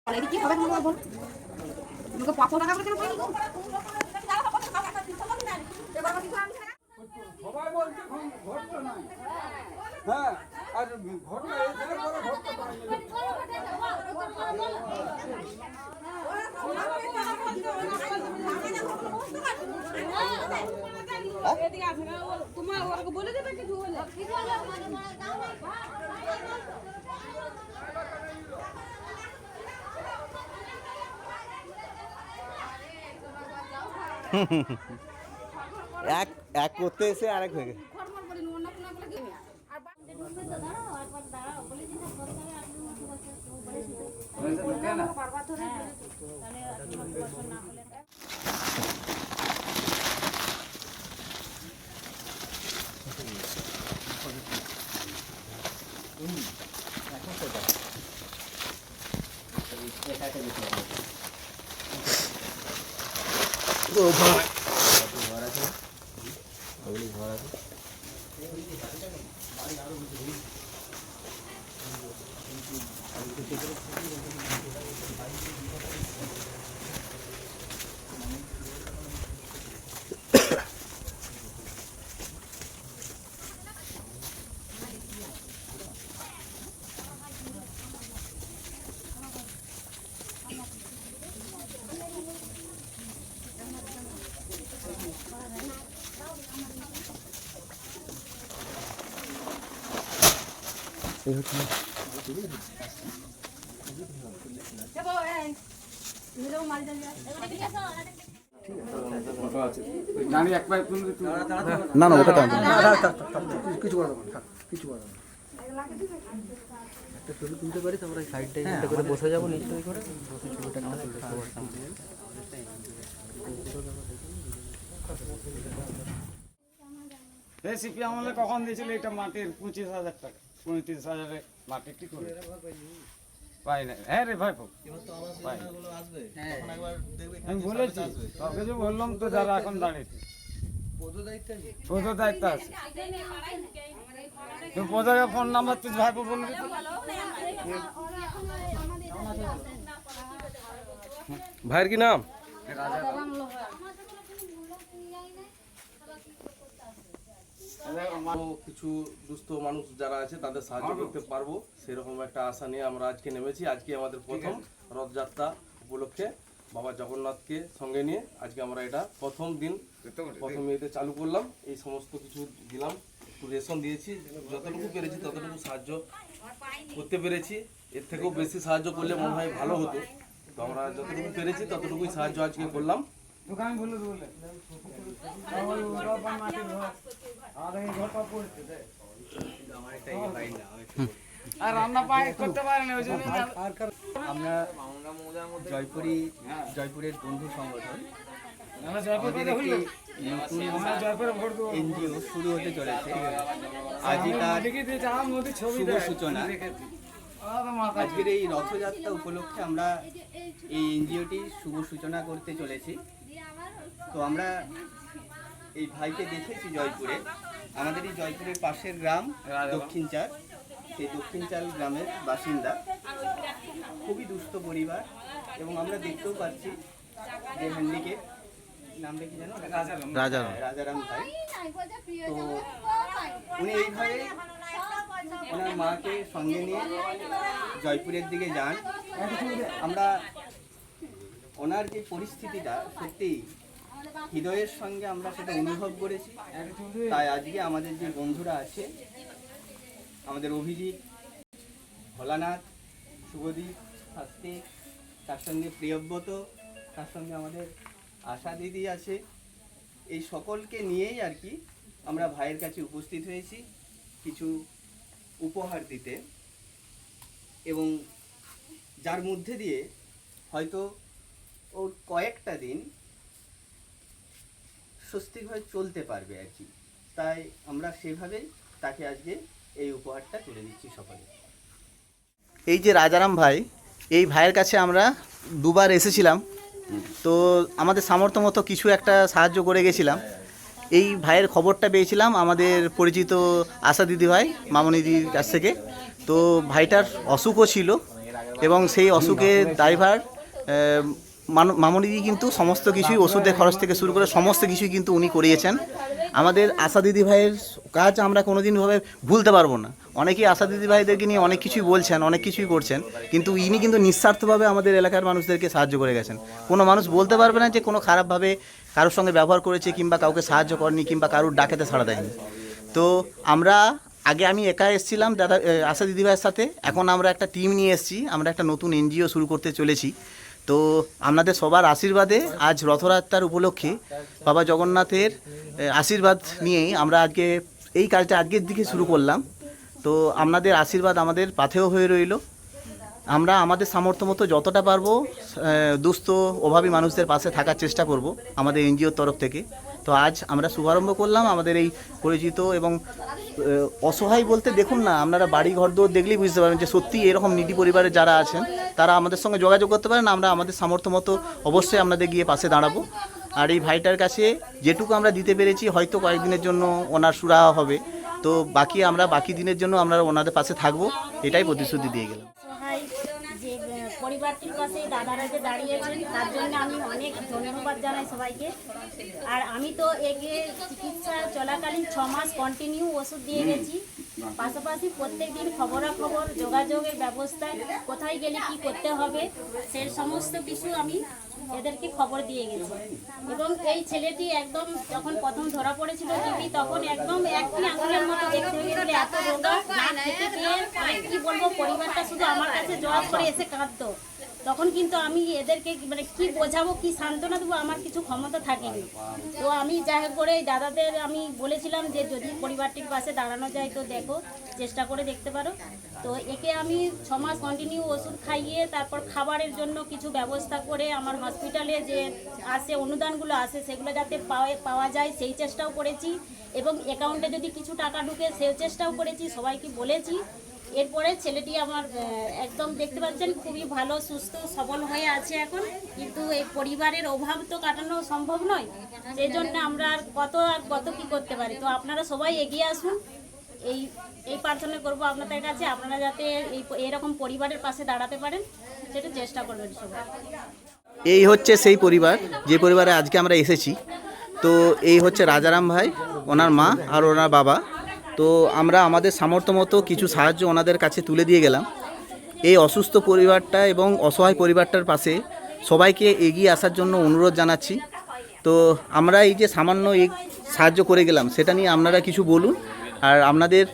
কি হবে বল বল তোমাকে 500 টাকা করে কেন পাইনি গো সবাই বলছে ঘটনা নাই হ্যাঁ আর ঘটনা এই ছেলে বড় ঘটনা এদিকে আসে না তোমার ওকে বলে দেবে কিছু বলে এক এক করতে এসে আরেক হয়ে গেছে। না না ওটা কিছু কথা বল কিছু কথা একটা ছবি তুলতে পারি তারপরে সাইডটাই একটা করে বসে যাবো নিচে করে বসে ছবিটা একটা তুলতে পারতাম। রেসিপি আমলে কখন দিয়েছিল এটা মাটির 25,000 টাকা 35,000 মাটির কি করে পাই না হ্যাঁ রে ভাই আমি বলেছি তোকে যে বললাম তো যারা এখন দাঁড়িয়েছে পদ দায়িত্ব আছে তুই পদাকে ফোন নাম্বার তুই ভাইপো বলবি তো ভাইয়ের কি নাম? কিছু দুস্থ মানুষ যারা আছে তাদের সাহায্য করতে পারবো সেরকম একটা আশা নিয়ে আমরা আজকে নেমেছি। আজকে আমাদের প্রথম রথযাত্রা উপলক্ষে বাবা জগন্নাথকে সঙ্গে নিয়ে আজকে আমরা এটা প্রথম দিন প্রথম এতে চালু করলাম। এই সমস্ত কিছু দিলাম, একটু রেশন দিয়েছি, যতটুকু পেরেছি ততটুকু সাহায্য করতে পেরেছি। এর থেকেও বেশি সাহায্য করলে মনে হয় ভালো হতো, তো আমরা যতটুকু পেরেছি ততটুকুই সাহায্য আজকে করলাম। দোকান বলে বলে আর রান্না পাই করতে পারেন ওই জন্য আমরা জয়পুরের বন্ধু সংগঠন এনজিও শুরু হতে চলেছে। আজই তার শুভ সূচনা। আজকের এই রথযাত্রা উপলক্ষে আমরা এই এনজিওটির শুভ সূচনা করতে চলেছি। তো আমরা এই ভাইকে দেখেছি জয়পুরে, আমাদের এই জয়পুরের পাশের গ্রাম দক্ষিণ চার, সেই দক্ষিণ চাল গ্রামের বাসিন্দা, খুবই দুস্থ পরিবার। এবং আমরা দেখতেও পাচ্ছি যে হ্যান্ডিকে নামটা কি জানো, রাজারাম ভাই। তো উনি এইভাবে ওনার মাকে সঙ্গে নিয়ে জয়পুরের দিকে যান। আমরা ওনার যে পরিস্থিতিটা সত্যি হৃদয়ের সঙ্গে আমরা সেটা অনুভব করেছি। তাই আজকে আমাদের যে বন্ধুরা আছে, আমাদের অভিজিৎ, ভোলানাথ, শুভদীপ, শাস্তি, তার সঙ্গে প্রিয়ব্রত, তার সঙ্গে আমাদের আশা দিদি আছে, এই সকলকে নিয়েই আর কি আমরা ভাইয়ের কাছে উপস্থিত হয়েছি কিছু উপহার দিতে, এবং যার মধ্যে দিয়ে হয়তো ওর কয়েকটা দিন স্বস্তিকভাবে চলতে পারবে আর কি। তাই আমরা সেভাবেই তাকে আজকে এই উপহারটা তুলে দিচ্ছি সকলে। এই যে রাজারাম ভাই, এই ভাইয়ের কাছে আমরা দুবার এসেছিলাম, তো আমাদের সামর্থ্য মতো কিছু একটা সাহায্য করে গেছিলাম। এই ভাইয়ের খবরটা পেয়েছিলাম আমাদের পরিচিত আশা দিদি ভাই মামনিদির কাছ থেকে। তো ভাইটার অসুখও ছিল, এবং সেই অসুখের ড্রাইভার মামনিদি কিন্তু সমস্ত কিছুই ওষুধের খরচ থেকে শুরু করে সমস্ত কিছুই কিন্তু উনি করিয়েছেন। আমাদের আশা দিদি ভাইয়ের কাজ আমরা কোনোদিনভাবে ভুলতে পারবো না। অনেকেই আশা দিদি ভাইদেরকে নিয়ে অনেক কিছুই বলছেন, অনেক কিছুই করছেন, কিন্তু ইনি কিন্তু নিঃস্বার্থভাবে আমাদের এলাকার মানুষদেরকে সাহায্য করে গেছেন। কোনো মানুষ বলতে পারবে না যে কোনো খারাপভাবে কারোর সঙ্গে ব্যবহার করেছে কিংবা কাউকে সাহায্য করেনি কিংবা কারোর ডাকেতে সাড়া দেয়নি। তো আমরা আগে আমি একা এসেছিলাম দাদা আশা দিদিভাইয়ের সাথে, এখন আমরা একটা টিম নিয়ে এসেছি, আমরা একটা নতুন এনজিও শুরু করতে চলেছি। তো আপনাদের সবার আশীর্বাদে আজ রথযাত্রার উপলক্ষে বাবা জগন্নাথের আশীর্বাদ নিয়েই আমরা আজকে এই কাজটা আজকের দিকে শুরু করলাম। তো আপনাদের আশীর্বাদ আমাদের পাথেয় হয়ে রইল। আমরা আমাদের সামর্থ্য মতো যতটা পারবো দুস্থ অভাবী মানুষদের পাশে থাকার চেষ্টা করব আমাদের এনজিওর তরফ থেকে। তো আজ আমরা শুভারম্ভ করলাম আমাদের এই পরিচিত এবং অসহায় বলতে দেখুন না, আপনারা বাড়ি ঘর দৌড় দেখলেই বুঝতে পারবেন যে সত্যি এরকম নিডি পরিবারে যারা আছেন তারা আমাদের সঙ্গে যোগাযোগ করতে পারেন। আমরা আমাদের সামর্থ্য মতো অবশ্যই আপনাদের গিয়ে পাশে দাঁড়াবো। আর এই ভাইটার কাছে যেটুকু আমরা দিতে পেরেছি হয়তো কয়েকদিনের জন্য ওনার সুরাহা হবে, তো বাকি দিনের জন্য আমরা ওনাদের পাশে থাকবো, এটাই প্রতিশ্রুতি দিয়ে গেলাম। যে পরিবারটির পাশে দাদারা যে দাঁড়িয়েছেন তার জন্য আমি অনেক ধন্যবাদ জানাই সবাইকে। আর আমি তো একে চিকিৎসা চলাকালীন 6 মাস কন্টিনিউ ওষুধ দিয়ে গেছি, পাশাপাশি প্রত্যেক দিন খবরাখবর যোগাযোগের ব্যবস্থায় কোথায় গেলে কি করতে হবে সে সমস্ত কিছু আমি এদেরকে খবর দিয়ে গেছি। এবং এই ছেলেটি একদম যখন প্রথম ধরা পড়েছিল টিভি, তখন একদম একই আঙুলের মতো দেখতে গেলে এত রোগা না খেতে পেয়ে কি বলবো, পরিবারটা শুধু আমার কাছে জবাব করে এসে কাঁদতো। তখন কিন্তু আমি এদেরকে মানে কি বোঝাবো, কি সান্ত্বনা দেবো, আমার কিছু ক্ষমতা থাকেনি। তো আমি যাই হোক করে দাদাদের আমি বলেছিলাম যে যদি পরিবারটির পাশে দাঁড়ানো যায় তো দেখো, চেষ্টা করে দেখতে পারো। তো একে আমি 6 মাস কন্টিনিউ ওষুধ খাইয়ে তারপর খাবারের জন্য কিছু ব্যবস্থা করে আমার হসপিটালে যে আসে অনুদানগুলো আসে সেগুলো যাতে পাওয়া যায় সেই চেষ্টাও করেছি, এবং অ্যাকাউন্টে যদি কিছু টাকা ঢুকে সেই চেষ্টাও করেছি, সবাইকে বলেছি। এরপরে ছেলেটি আমার একদম দেখতে পাচ্ছেন খুবই ভালো সুস্থ সবল হয়ে আছে এখন, কিন্তু এই পরিবারের অভাব তো কাটানো সম্ভব নয়, সেই জন্য আমরা আর কত কি করতে পারি। তো আপনারা সবাই এগিয়ে আসুন, এই প্রার্থনা করবো আপনাদের কাছে, আপনারা যাতে এরকম পরিবারের পাশে দাঁড়াতে পারেন সেটা চেষ্টা করবেন সবাই। এই হচ্ছে সেই পরিবার যে পরিবারে আজকে আমরা এসেছি। তো এই হচ্ছে রাজারাম ভাই, ওনার মা আর ওনার বাবা। তো আমরা আমাদের সামর্থ্য মতো কিছু সাহায্য ওনাদের কাছে তুলে দিয়ে গেলাম। এই অসুস্থ পরিবারটা এবং অসহায় পরিবারটার পাশে সবাইকে এগিয়ে আসার জন্য অনুরোধ জানাচ্ছি। তো আমরা এই যে সামান্য এই সাহায্য করে গেলাম সেটা নিয়ে আপনারা কিছু বলুন। আর আপনাদের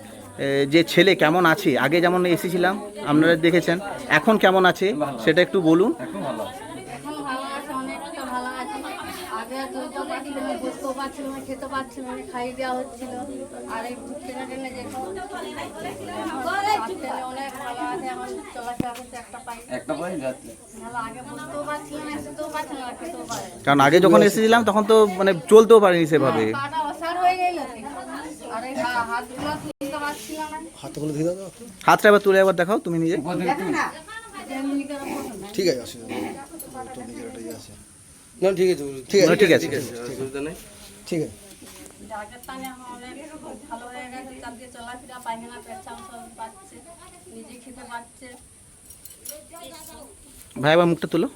যে ছেলে কেমন আছে, আগে যেমন এসেছিলাম আপনারা দেখেছেন, এখন কেমন আছে সেটা একটু বলুন। এখন ভালো আছে, অনেকটা ভালো আছে। আগে চলতে পারছিল না, বুঝতেও পারছিল না, খেতে পারছিল না, খাইয়ে দেওয়া হচ্ছিল। আর এই টেনে টেনে যে অনেক ভালো আছে, এখন চলাফেরা করতে একটা পাই ভালো। আগে বুঝতেও পারছিল না, খেতেও পারছিল না, খেতেও পারে। কারণ আগে যখন এসেছিলাম তখন তো মানে চলতেও পারিনি সেভাবে, পাটা অসার হয়ে গেল। আর এই হাতগুলো তুলতে পারছিল না। হাতটা এবার তুলে একবার দেখাও তুমি নিজে। ঠিক আছে, অসুবিধা নেই। তো নিজের একটা ইয়ে আছে। না ঠিক আছে, ঠিক আছে অসুবিধা নেই। ঠিক আছে। ডাক্তার টানে অনেক ভালো হয়ে গেছে, চালিয়ে চলাফেরা, পায়খানা পেচ্ছাপ সব পাচ্ছে, নিজে খেতে পারছে। ভাই আবার মুখটা তুলো।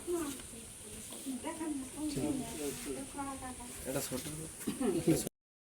এটা ছোট